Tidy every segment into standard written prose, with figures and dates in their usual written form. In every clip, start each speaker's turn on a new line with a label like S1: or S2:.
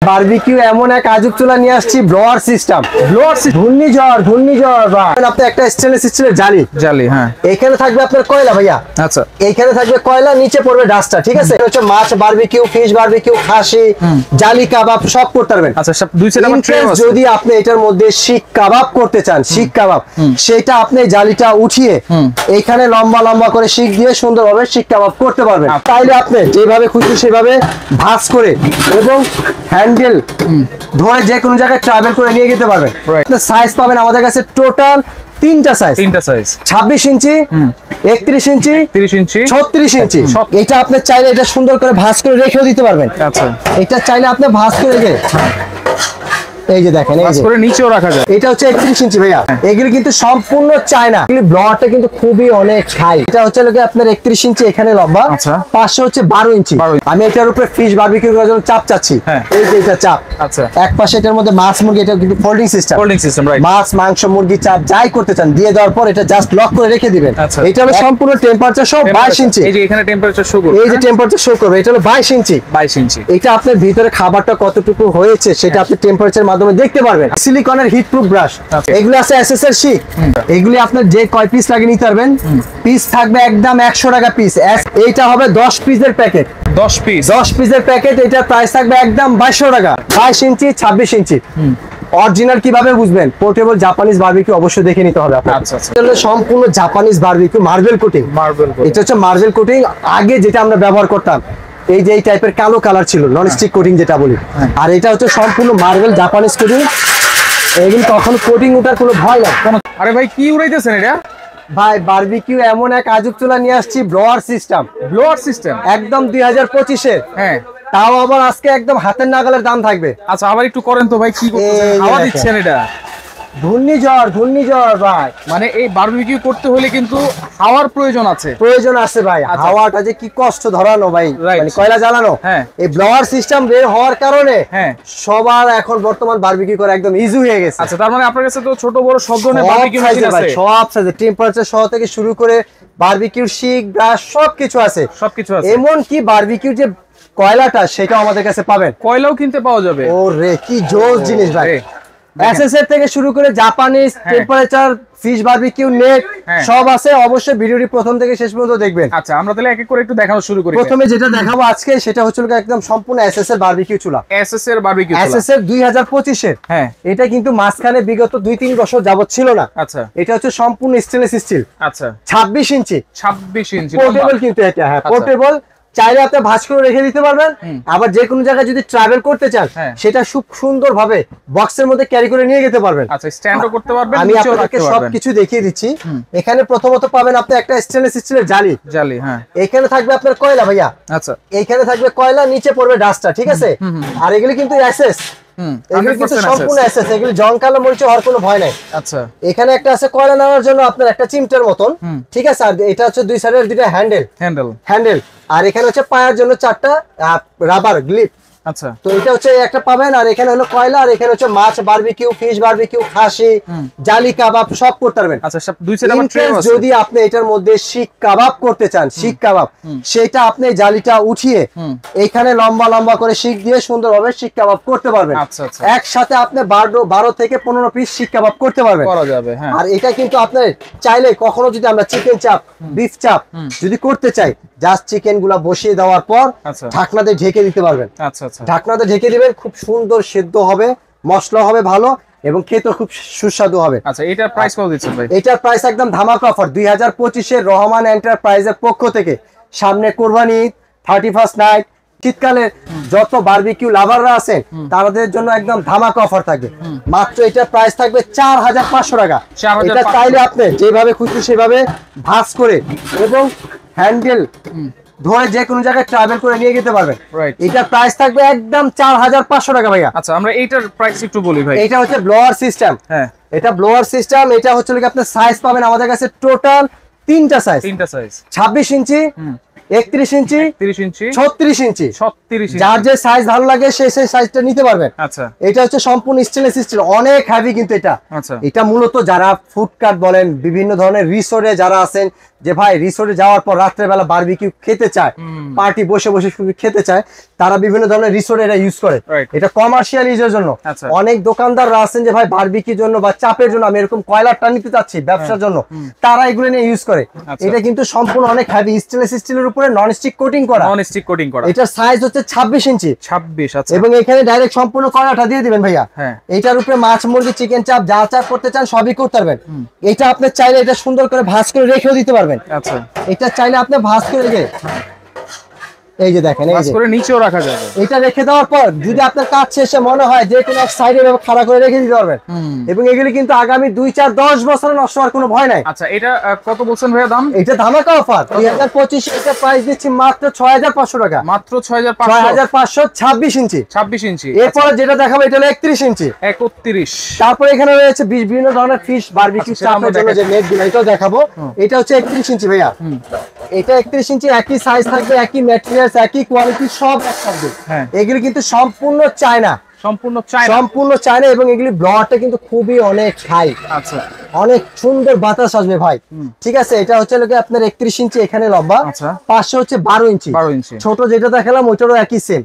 S1: Barbecue এমন এক আজব চুলা নিয়ে আসছি, ব্লোয়ার সিস্টেম। ঘূর্ণিঝড় ভাই। আপনি একটা স্টেনলেস স্টিলের জালি, হ্যাঁ, এখানে থাকবে আপনার কয়লা ভাইয়া। আচ্ছা, এইখানে থাকবে কয়লা, নিচে পড়বে ডাস্টার, ঠিক আছে। হচ্ছে মাছ বারবিকিউ, ফিশ বারবিকিউ, খাসি, জালি কাবাব সব করতে পারবেন। আচ্ছা, সব দুই সাইডে আমার ট্রে আছে। যদি আপনি এটার মধ্যে শিক কাবাব করতে চান, শিক কাবাব, সেটা আপনি জালিটা উঠিয়ে এখানে লম্বা লম্বা করে শিক দিয়ে সুন্দরভাবে শিক কাবাব করতে পারবেন। তাইলে আপনি যেভাবে খুশি সেভাবে ভাঁজ করে এবং হ্যান্ডেল ধরে যে কোনো জায়গায় ট্রাভেল করে নিয়ে যেতে পারবেন। সাইজ পাবেন আমাদের কাছে টোটাল তিনটা সাইজ, 26 ইঞ্চি, 31 ইঞ্চি, 30 ইঞ্চি, 36 ইঞ্চি। এটা আপনি চাইলে এটা সুন্দর করে ভাঁজ করে রেখেও দিতে পারবেন। আচ্ছা, এটা চাইলে আপনি ভাঁজ করে রেখে এই যে দেখেন, এই করে নিচেও রাখা যায়। এটা হচ্ছে 31 ইঞ্চি ভাইয়া। এগুলো কিন্তু সম্পূর্ণ চায়না। এগুলো ব্লডটা কিন্তু খুবই অনেক হাই। এটা হচ্ছে লোকে আপনার 31 ইঞ্চি এখানে লম্বা, পাশে হচ্ছে 12 ইঞ্চি। আমি এটার উপরে ফিশ বারবিকিউ করার জন্য চাপ চাচ্ছি। এই যে এটা চাপ। আচ্ছা, এক পাশে এটার মধ্যে মাছ মুরগি, এটা কিন্তু ফোল্ডিং সিস্টেম, রাইট। মাছ মাংস মুরগি চাপ যাই করতে চান দিয়ে দেওয়ার পর এটা জাস্ট লক করে রেখে দিবেন। এটা হলো সম্পূর্ণ টেম্পারেচার সব 22 ইঞ্চি। এই যে এখানে টেম্পারেচার শো করবে, এই যে টেম্পারেচার শো করবে, এটা হলো 22 ইঞ্চি। এটা আপনার ভিতরে খাবারটা কতটুকু হয়েছে সেটা আপনি টেম্পারেচার মাধ্যমে দেখতে পারবেন। সিলিকনের হিট প্রুফ ব্রাশ, এগুলো আছে এসএস এর শিক। এগুলি আপনার যে কয় পিস লাগিয়ে নিতে পারবেন, পিস থাকবে একদম 100 টাকা পিস। এইটা হবে 10 পিসের প্যাকেট, 10 পিসের প্যাকেট। এটার প্রাইস থাকবে একদম 2200 টাকা। 22 ইঞ্চি, 26 ইঞ্চি। অরিজিনাল কিভাবে বুঝবেন? পোর্টেবল জাপানিজ বারবিকিউ অবশ্যই দেখে নিতে হবে আপনার। আচ্ছা, এটা সম্পূর্ণ জাপানিজ বারবিকিউ, মার্বেল কোটিং। এটা হচ্ছে মার্বেল কোটিং। আগে যেটা আমরা ব্যবহার করতাম এই যে এই টাইপের কালো কালার ছিল, নন স্টিক কোটিং যেটা বলি, আর এটা হচ্ছে সম্পূর্ণ মার্বেল জাপানিজ কোটিং। এগুলো তখন কোটিং ওঠার কোনো ভয় নাই।
S2: আরে ভাই কি উড়াইতেছেন এটা?
S1: ভাই বারবিকিউ এমন এক আজব চুলা নিয়ে আসছি, ব্লোয়ার সিস্টেম, একদম 2025 এর। হ্যাঁ, তাও আবার আজকে একদম হাতের নাগালের দাম থাকবে।
S2: আচ্ছা, আবার একটু করেন তো ভাই, কি করতেছেন? হাওয়া দিচ্ছেন এটা?
S1: ঘূর্ণিঝড় ভাই।
S2: মানে এই বারবিকিউ করতে হলে কিন্তু হাওয়ার প্রয়োজন আছে
S1: ভাই। হাওয়াটা যে কি কষ্ট ধরানো ভাই, মানে কয়লা জ্বালানো। এই ব্লোয়ার সিস্টেম বের হওয়ার কারণে সবার এখন বর্তমান বারবিকিউ করা একদম ইজি হয়ে গেছে।
S2: আচ্ছা, তার মানে আপনার কাছে তো ছোট বড় সব ধরনের বারবিকিউ মেশিন আছে?
S1: সব সাইজে, টেম্পারেচার সহ থেকে শুরু করে বারবিকিউ শিক ব্রাশ সবকিছু আছে। এমন কি বারবিকিউ যে কয়লাটা সেটাও আমাদের কাছে পাবেন।
S2: কয়লাও কিনতে পাওয়া যাবে।
S1: ওরে কি জোস জিনিস ভাই। এসএসএর থেকে শুরু করে Japanese temperature fish barbecue net সব আছে। অবশ্যই ভিডিওটি প্রথম থেকে শেষ পর্যন্ত দেখবেন।
S2: আচ্ছা, আমরা তাহলে এক এক করে একটু দেখানো শুরু করি।
S1: প্রথমে যেটা দেখাবো আজকে সেটা হচ্ছে একদম সম্পূর্ণ এসএস এর বারবিকিউ চুলা।
S2: এসএস এর বারবিকিউ চুলা,
S1: এসএস এর 2025 এর। হ্যাঁ, এটা কিন্তু মাঝখানে বিগত 2-3 বছর যাবত ছিল না। আচ্ছা, এটা হচ্ছে সম্পূর্ণ স্টেনলেস স্টিল। আচ্ছা, 26 ইঞ্চি পোর্টেবল কিন্তু এটা। হ্যাঁ, পোর্টেবল। চাইলে আপনি ভাঁজ করে রেখে দিতে পারবেন। আবার যে কোনো জায়গায় যদি ট্রাভেল করতে চান সেটা খুব সুন্দর ভাবে বক্সের মধ্যে ক্যারি করে নিয়ে যেতে পারবেন।
S2: আচ্ছা, স্ট্যান্ডও করতে পারবেন।
S1: আমি আপনাকে সবকিছু দেখিয়ে দিচ্ছি। এখানে প্রথমত পাবেন আপনি একটা স্টেনলেস স্টিলের জালি। হ্যাঁ, এখানে থাকবে আপনার কয়লা ভাইয়া। আচ্ছা, এইখানে থাকবে কয়লা, নিচে পড়বে ডাস্টার, ঠিক আছে। আর এগুলি কিন্তু এসএস, এগুলি কিন্তু সম্পূর্ণ এসএস। এগুলি জং কালো মরিচে হওয়ার কোনো ভয় নাই। আচ্ছা, এখানে একটা আছে কয়লা নেওয়ার জন্য আপনার একটা চিমটার মতন, ঠিক আছে। আর এটা হচ্ছে দুই সাইডের দুইটা হ্যান্ডেল। আর এখানে হচ্ছে পায়ের জন্য 4টা রাবার গ্লিপ। আচ্ছা, তো এটা হচ্ছে একটা পাবেন। আর এখানে হলো কয়লা, আর এখানে হচ্ছে মাছ বারবিকিউ, ফিশ বারবিকিউ, খাসি, জালি কাবাব সব করতে পারবেন। আচ্ছা, সব দুই সাইডে আমার ট্রে আছে। যদি আপনি এটার মধ্যে শিক কাবাব করতে চান, শিক কাবাব, সেটা আপনি জালিটা উঠিয়ে এখানে লম্বা লম্বা করে শিক দিয়ে সুন্দরভাবে শিক কাবাব করতে পারবেন। আচ্ছা, একসাথে আপনি 12 থেকে 15 পিস শিক কাবাব করতে পারবেন, করা যাবে। হ্যাঁ, আর এটা কিন্তু আপনি চাইলে কখনো যদি আমরা চিকেন চাপ, বিফ চাপ যদি করতে চাই, জাস্ট চিকেন গুলা বসিয়ে দেওয়ার পর ঢাকনাতে ঢেকে দিতে পারবেন। আচ্ছা, ঢাকনাতে ঢেকে দিবেন, খুব সুন্দর সেদ্ধ হবে, মশলা হবে ভালো এবং খেতে খুব সুস্বাদু হবে। আচ্ছা, এটার প্রাইস কত দিচ্ছেন ভাই? এটার প্রাইস একদম ধামাকা অফার। 2025 এর রহমান এন্টারপ্রাইজের পক্ষ থেকে সামনে কোরবানি, 31st নাইট, শীতকালে যত বারবিকিউ লাভাররা আছেন তাদের জন্য একদম ধামাকা অফার থাকবে। মাত্র এটার প্রাইস থাকবে 4500 টাকা। এটা চাইলে আপনি যেভাবে খুশি সেভাবে ভাঁজ করে এবং হ্যান্ডেল ধরে যে কোনো জায়গায় ট্রাভেল করে নিয়ে যেতে পারবেন। এটার প্রাইস থাকবে একদম 4500 টাকা ভাইয়া। আচ্ছা, আমরা এইটার প্রাইস একটু বলি ভাই। এটা হচ্ছে ব্লোয়ার সিস্টেম। হ্যাঁ, এটা ব্লোয়ার সিস্টেম। এটা হচ্ছে আপনার সাইজ পাবেন আমাদের কাছে টোটাল তিনটা সাইজ, 26 ইঞ্চি, 31 ইঞ্চি,
S2: 31 ইঞ্চি,
S1: 36 ইঞ্চি,
S2: 36 ইঞ্চি।
S1: যার যে সাইজ ভালো লাগে সেই সাইজটা নিতে পারবেন।
S2: আচ্ছা,
S1: এটা হচ্ছে সম্পূর্ণ স্টেনলেস স্টিল, অনেক হেভি কিন্তু এটা।
S2: আচ্ছা,
S1: এটা মূলত যারা ফুডকার্ট বলেন, বিভিন্ন ধরনের রিসোর্টে যারা আছেন, যে ভাই রিসোর্টে যাওয়ার পর রাত্রেবেলা বারবিকিউ খেতে চায়, পার্টি বসে বসে শুধু খেতে চায়, তারা বিভিন্ন ধরনের রিসোর্টে এটা ইউজ করে। এটা কমার্শিয়াল ইউজের জন্য। অনেক দোকানদাররা আছেন যে ভাই বারবিকিউর জন্য বা চাপের জন্য আমি এরকম কয়লারটা নিতে চাচ্ছি ব্যবসার জন্য, তারা এগুলো নিয়ে ইউজ করে। এটা কিন্তু সম্পূর্ণ অনেক হেভি স্টেনলেস স্টিলের উপরে নন স্টিক কোটিং করা।
S2: নন স্টিক কোটিং করা।
S1: এটার সাইজ হচ্ছে 26 ইঞ্চি।
S2: 26। আচ্ছা।
S1: এবং এখানে ডাইরেক্ট সম্পূর্ণ কয়লাটা দিয়ে দিবেন ভাইয়া।
S2: হ্যাঁ।
S1: এটার উপরে মাছ, মুরগি, চিকেন চাপ যা চাপ করতে চান সবই করতে পারবেন। এটা আপনি চাইলে এটা সুন্দর করে ভাঁজ করে রেখেও দিতে পারবেন।
S2: আচ্ছা।
S1: এটা চাইলে আপনি ভাঁজ করে রেখে, এই যে দেখেন, এই যে
S2: করে নিচেও রাখা যাবে।
S1: এটা রেখে দেওয়ার পর যদি আপনার কাজ শেষে মনে হয় যে কোনো এক সাইডে খাড়া করে রেখে দিতে পারবেন। এবং এগুলি কিন্তু আগামী 2, 4, 10 বছর নষ্ট হওয়ার কোনো ভয় নাই।
S2: আচ্ছা, এটা কত বলছেন ভাইয়া দাম?
S1: এটা ধামাকা অফার 2025 এটা প্রাইস দিচ্ছি মাত্র 6500 টাকা।
S2: মাত্র 6500।
S1: 6500, 26 ইঞ্চি।
S2: 26 ইঞ্চি।
S1: এরপর যেটা দেখাবো এটা হলো 31 ইঞ্চি।
S2: 31।
S1: তারপর এখানে রয়েছে বিভিন্ন ধরনের ফিশ বারবিকিউ চাপের জন্য যে নেট গুলো, এটাও দেখাবো। এটা হচ্ছে 31 ইঞ্চি ভাইয়া। এটা 31 ইঞ্চি, একই সাইজ থাকবে, একই ম্যাটেরিয়ালস, একই কোয়ালিটি, সব এক থাকবে। এগুলি কিন্তু সম্পূর্ণ চায়না, সম্পূর্ণ চায়না। এবং এগুলি ব্লয়ারটা কিন্তু খুবই অনেক হাই।
S2: আচ্ছা,
S1: অনেক সুন্দর বাতাস আসবে ভাই। ঠিক আছে, এটা হচ্ছে লোকে আপনার 31 ইঞ্চি এখানে লম্বা।
S2: আচ্ছা।
S1: পাশে হচ্ছে 12 ইঞ্চি। ছোট যেটা দেখালাম ওইটারও একই সেম।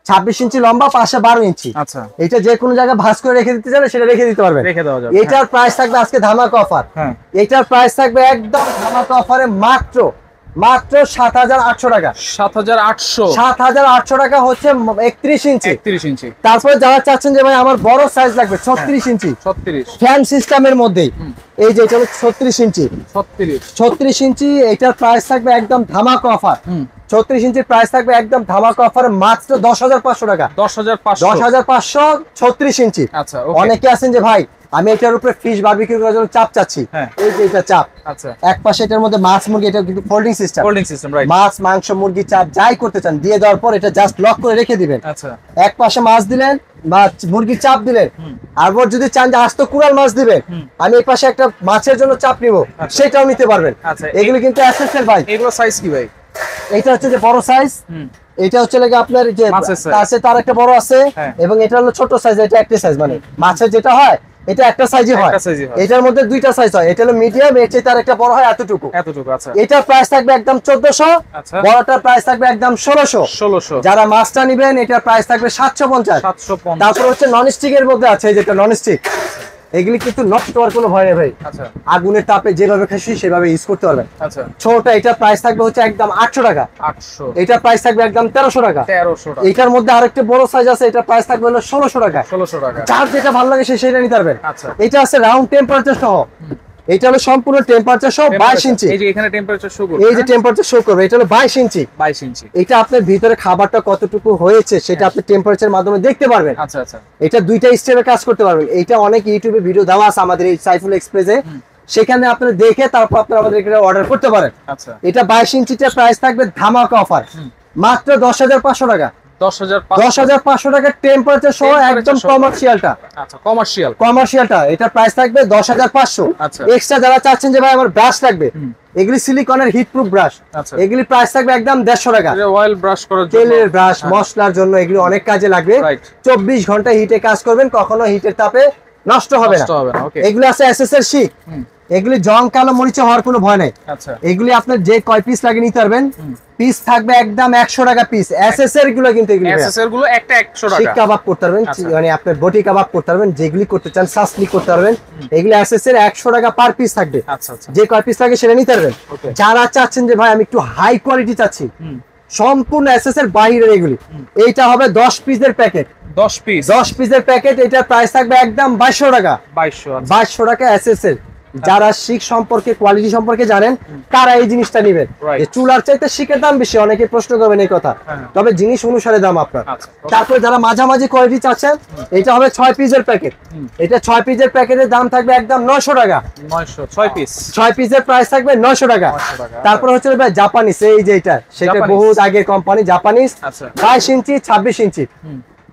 S1: 26 ইঞ্চি লম্বা, পাশে 12 ইঞ্চি।
S2: আচ্ছা।
S1: এটা যে কোনো জায়গায় ভাঁজ করে রেখে দিতে চাইলে সেটা রেখে দিতে পারবেন। এটার প্রাইস থাকবে আজকে ধামাকা অফার। এটার প্রাইস থাকবে একদম ধামাকা অফারে মাত্র 7800 টাকা। 7800 টাকা হচ্ছে 31 ইঞ্চি।
S2: 31 ইঞ্চি।
S1: তারপরে যারা চাচ্ছেন যে ভাই আমার বড় সাইজ লাগবে 36 ইঞ্চি,
S2: 36
S1: ফ্যান সিস্টেমের মধ্যেই, এই যে এটা হলো 36 ইঞ্চি। 36 ইঞ্চি, এটার প্রাইস থাকবে একদম ধামাকা অফার। 36 ইঞ্চির প্রাইস থাকবে একদম ধামাকা অফারে মাত্র 10500 টাকা। 10500 36 ইঞ্চি।
S2: আচ্ছা,
S1: অনেকে আছেন যে ভাই আমি এটার উপরে ফিশ বারবিকিউ করার জন্য চাপ চাচ্ছি, এই যে এটা চাপ।
S2: আচ্ছা।
S1: এক পাশে এটার মধ্যে মাছ, মুরগি, এটা কিন্তু ফোল্ডিং সিস্টেম,
S2: রাইট।
S1: মাছ, মাংস, মুরগি, চাপ যাই করতে চান দিয়ে দেওয়ার পর এটা জাস্ট লক করে রেখে দিবেন।
S2: আচ্ছা।
S1: এক পাশে মাছ দিলেন বা মুরগির চাপ দিলেন, আর যদি চান যে আস্ত কুড়াল মাছ দিবেন, আমি এই পাশে একটা মাছের জন্য চাপ নিব, সেটাও নিতে পারবেন।
S2: আচ্ছা।
S1: এগুলো কিন্তু এসএসএল ভাই।
S2: এগুলো সাইজ কি ভাই?
S1: এটা হচ্ছে যে বড় সাইজ, এটা হচ্ছে লাগে আপনার যে তার একটা বড় আছে, এবং এটা হলো ছোট সাইজ। এটা একটা সাইজ, মানে মাছের যেটা হয় এটা একটা সাইজই হয়। এটার মধ্যে দুইটা সাইজ হয়, এটা হলো মিডিয়াম, এর চেয়ে তার একটা বড় হয় এতটুকু। আচ্ছা। এটার প্রাইস থাকবে একদম 1400, বড়টার প্রাইস থাকবে একদম 1600। যারা মাছটা নেবেন এটার প্রাইস থাকবে 750। তারপর হচ্ছে নন স্টিকের মধ্যে আছে, যেটা নন স্টিক, এগুলি কিন্তু নষ্ট হওয়ার কোনো ভয় নেই ভাই। আচ্ছা। আগুনের তাপে যেভাবে খুশি সেভাবে ইউজ করতে পারবেন। আচ্ছা। ছোটটা এটা প্রাইস থাকবে হচ্ছে একদম 800 টাকা। 800। এটা প্রাইস থাকবে একদম 1300 টাকা। 1300 টাকা। এটার মধ্যে আরেকটা বড় সাইজ আছে, এটা প্রাইস থাকবে হলো 1600 টাকা। 1600 টাকা। যার যেটা ভালো লাগে সেটা নিতে পারবেন। আচ্ছা। এটা আছে রাউন্ড টেম্পারেচার সহ, এটা হলো সম্পূর্ণ টেম্পারেচার সহ 22 ইঞ্চি। এই যে এখানে টেম্পারেচার শো করবে, এই যে টেম্পারেচার শো করবে, এটা হলো 22 ইঞ্চি। 22 ইঞ্চি। এটা আপনার ভিতরে খাবারটা কতটুকু হয়েছে সেটা আপনি টেম্পারেচারের মাধ্যমে দেখতে পারবেন। আচ্ছা আচ্ছা। এটা দুইটা স্টেপে কাজ করতে পারবেন। এটা অনেক ইউটিউবে ভিডিও দেওয়া আছে আমাদের এই সাইফুল এক্সপ্রেসে, সেখানে আপনারা দেখে তারপর আপনারা আমাদের এখানে অর্ডার করতে পারেন। আচ্ছা। এটা 22 ইঞ্চিটার প্রাইস থাকবে ধামাকা অফার মাত্র 10500 টাকা। 10500 টাকা টেম্পারেচার সহ একদম কমার্শিয়ালটা। আচ্ছা, কমার্শিয়ালটা এটা প্রাইস থাকবে 10500। আচ্ছা। এক্সট্রা যারা চাচ্ছেন যে ভাই আমার ব্রাশ লাগবে, এগুলি সিলিকনের হিট প্রুফ ব্রাশ, এগুলি প্রাইস থাকবে একদম 150 টাকা। অয়েল ব্রাশ করার জন্য, তেলের ব্রাশ, মশলার জন্য এগুলি অনেক কাজে লাগবে। 24 ঘন্টা হিটে কাজ করবেন, কখনো হিটের তাপে নষ্ট হবে না। এগুলি আছে এসএসএল শিক, এগুলি জং কালো মরিচা হওয়ার কোনো ভয় নেই। আচ্ছা। এগুলি আপনার যে কয় পিস লাগে নিতে পারবেন, পিস থাকবে একদম 100 টাকা পিস। এসএসএর গুলো কিন্তু এগুলি এসএসএর গুলো একটা 100 টাকা। শিক কাবাব করতে পারবেন, মানে আপনি বটি কাবাব করতে পারবেন, যেগুলি করতে চান সাসলি করতে পারবেন, এগুলি এসএসএর 100 টাকা পার পিস থাকবে। আচ্ছা আচ্ছা। যে কয় পিস লাগে সেটা নিতে পারবেন। যারা চাচ্ছেন যে ভাই আমি একটু হাই কোয়ালিটি চাচ্ছি, সম্পূর্ণ এসএসএর বাইরের এগুলি, এইটা হবে 10 পিসের প্যাকেট। 10 পিসের প্যাকেট, এটার প্রাইস থাকবে একদম 2200 টাকা। 2200 টাকা এসএসএর। যারা শিক সম্পর্কে, কোয়ালিটি সম্পর্কে জানেন, তারা এই জিনিসটা নেবেন। চুলার চাইতে শিকের দাম বেশি, অনেকে প্রশ্ন করবেন এই কথা, তবে জিনিস অনুসারে দাম আপনার। তারপরে যারা মাঝামাঝি কোয়ালিটি চাচ্ছেন, এটা হবে 6 পিসের প্যাকেট। এটা 6 পিসের প্যাকেটের দাম থাকবে একদম 900 টাকা। 6 পিসের প্রাইস থাকবে 900 টাকা। তারপর হচ্ছে ভাই জাপানিজ, এই যে এটা সেটা বহুত আগের কোম্পানি জাপানিজ, 22 ইঞ্চি 26 ইঞ্চি।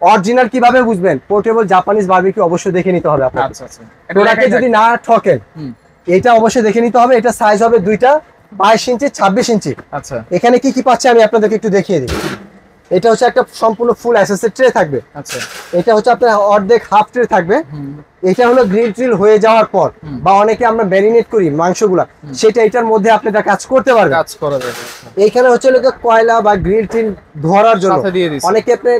S1: অরিজিনাল কিভাবে বুঝবেন? পোর্টেবল জাপানিজ বারবিকিউ অবশ্যই দেখে নিতে হবে আপনাকে। আচ্ছা আচ্ছা। প্রোডাক্টে যদি না ঠকেন, এটা অবশ্যই দেখে নিতে হবে। এটা সাইজ হবে দুইটা, 22 ইঞ্চি 26 ইঞ্চি।
S2: আচ্ছা,
S1: এখানে কি কি পাচ্ছে আমি আপনাদেরকে একটু দেখিয়ে দিই। এটা হচ্ছে একটা সম্পূর্ণ ফুল অ্যাসেসের ট্রে থাকবে।
S2: আচ্ছা,
S1: এটা হচ্ছে আপনার অর্ধেক হাফ ট্রে থাকবে। এটা হলো গ্রিল ট্রিল হয়ে যাওয়ার পর বা অনেকে আমরা ম্যারিনেট করি মাংসগুলা, সেটা এটার মধ্যে আপনি এটা কাজ করতে পারবেন।
S2: কাজ করা যাবে।
S1: এইখানে হচ্ছে লোকে কয়লা বা গ্রিল ট্রিল ধরার জন্য
S2: সাথে দিয়ে দিছে।
S1: অনেকে আপনি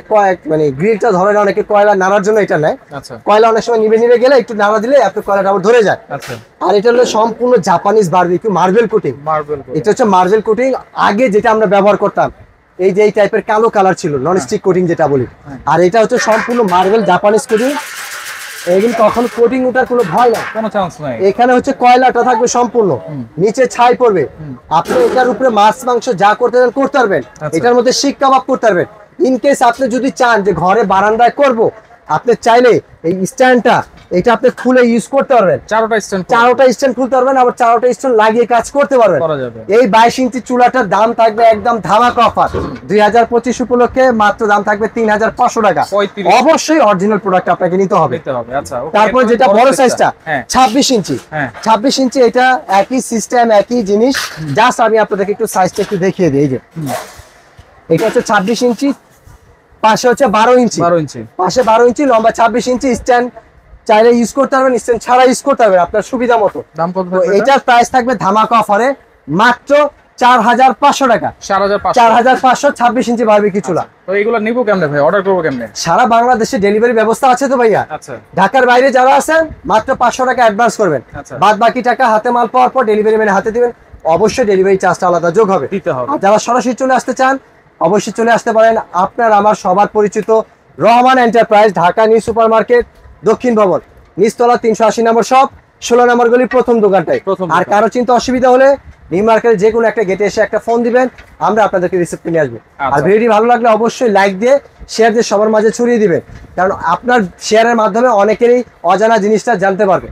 S1: মানে গ্রিলটা ধরে না, অনেকে কয়লা নাড়ার জন্য এটা নেয়।
S2: আচ্ছা,
S1: কয়লা অনেক সময় নিভে নিভে গেলে একটু নাড়া দিলে আপনি কয়লাটা আবার ধরে যায়।
S2: আচ্ছা,
S1: আর এটা হলো সম্পূর্ণ Japanese barbecue marble coating.
S2: Marble
S1: এটা হচ্ছে মার্বেল কোটিং। আগে যেটা আমরা ব্যবহার করতাম এই যে এই টাইপের কালো কালার ছিল, নন স্টিক কোটিং যেটা বলি, আর এটা হচ্ছে সম্পূর্ণ মার্বেল জাপানিজ কোটিং। এগুলো কখন কোটিং ওঠার কোনো ভয় নাই,
S2: কোনো চান্স নাই।
S1: এখানে হচ্ছে কয়লাটা থাকবে সম্পূর্ণ, নিচে ছাই পড়বে। আপনি এটার উপরে মাছ মাংস যা করতে চান করতে পারবেন। এটার মধ্যে শিক কাবাব করতে পারবেন। ইন কেস আপনি যদি চান যে ঘরে বারান্দায় করব, আপনি চাইলে এই স্ট্যান্ডটা এটা আপনি খুলে ইউজ করতে পারবেন।
S2: চারোটা
S1: স্ট্যান্ড খুলতে পারবেন, আবার চারোটা স্ট্যান্ড লাগিয়ে কাজ করতে পারবেন।
S2: করা যাবে।
S1: এই 22 ইঞ্চি চুলাটার দাম থাকবে একদম ধামাকা অফার 2025 উপলক্ষে মাত্র দাম থাকবে 3500 টাকা।
S2: 35
S1: অবশ্যই অরিজিনাল প্রোডাক্ট আপনাকে নিতে হবে।
S2: আচ্ছা,
S1: তারপর যেটা বড় সাইজটা
S2: হ্যাঁ
S1: 26 ইঞ্চি।
S2: হ্যাঁ
S1: 26 ইঞ্চি এটা একই সিস্টেম একই জিনিস, জাস্ট আমি আপনাদেরকে একটু সাইজটা একটু দেখিয়ে দিই। এই যে এটা হচ্ছে 26 ইঞ্চি, পাশে হচ্ছে 12 ইঞ্চি,
S2: 12 ইঞ্চি,
S1: পাশে 12 ইঞ্চি, লম্বা 26 ইঞ্চি। স্ট্যান্ড চাইলে ইউজ করতে পারবেন, স্ট্যান্ড ছাড়া ইউজ করতে পারবেন আপনার সুবিধা মতো।
S2: দাম কত
S1: তো
S2: থাকবে?
S1: এটার প্রাইস থাকবে ধামাকা অফারে মাত্র 4500 টাকা।
S2: 4500।
S1: 4500 26 ইঞ্চি বারবিকিউ চুলা।
S2: তো এগুলো নিবো কেমনে ভাই, অর্ডার করবো কেমনে?
S1: সারা বাংলাদেশে ডেলিভারি ব্যবস্থা আছে তো ভাইয়া।
S2: আচ্ছা,
S1: ঢাকার বাইরে যারা আছেন মাত্র 500 টাকা অ্যাডভান্স করবেন,
S2: আচ্ছা।
S1: বাদ বাকি টাকা হাতে মাল পাওয়ার পর ডেলিভারি ম্যানের হাতে দিবেন। অবশ্যই ডেলিভারি চার্জটা আলাদা যোগ হবে,
S2: দিতে হবে।
S1: আর যারা সরাসরি চলে আসতে চান অবশ্যই চলে আসতে পারেন। আপনার আমার সবার পরিচিত Rahman enterprise, Dhaka new super market, দক্ষিণ ভবন, নিচতলা 380 নম্বর শপ, 16 নম্বর গলি, প্রথম দোকানটাই। আর কারো চিন্তা অসুবিধা হলে নিউ মার্কেটের যে কোনো একটা গেটে এসে একটা ফোন দিবেন, আমরা আপনাদেরকে রিসিভ নিয়ে আসবো। আর ভিডিওটি ভালো লাগলে অবশ্যই লাইক দিয়ে শেয়ার দিয়ে সবার মাঝে ছড়িয়ে দিবেন, কারণ আপনার শেয়ারের মাধ্যমে অনেকেরই অজানা জিনিসটা জানতে পারবে।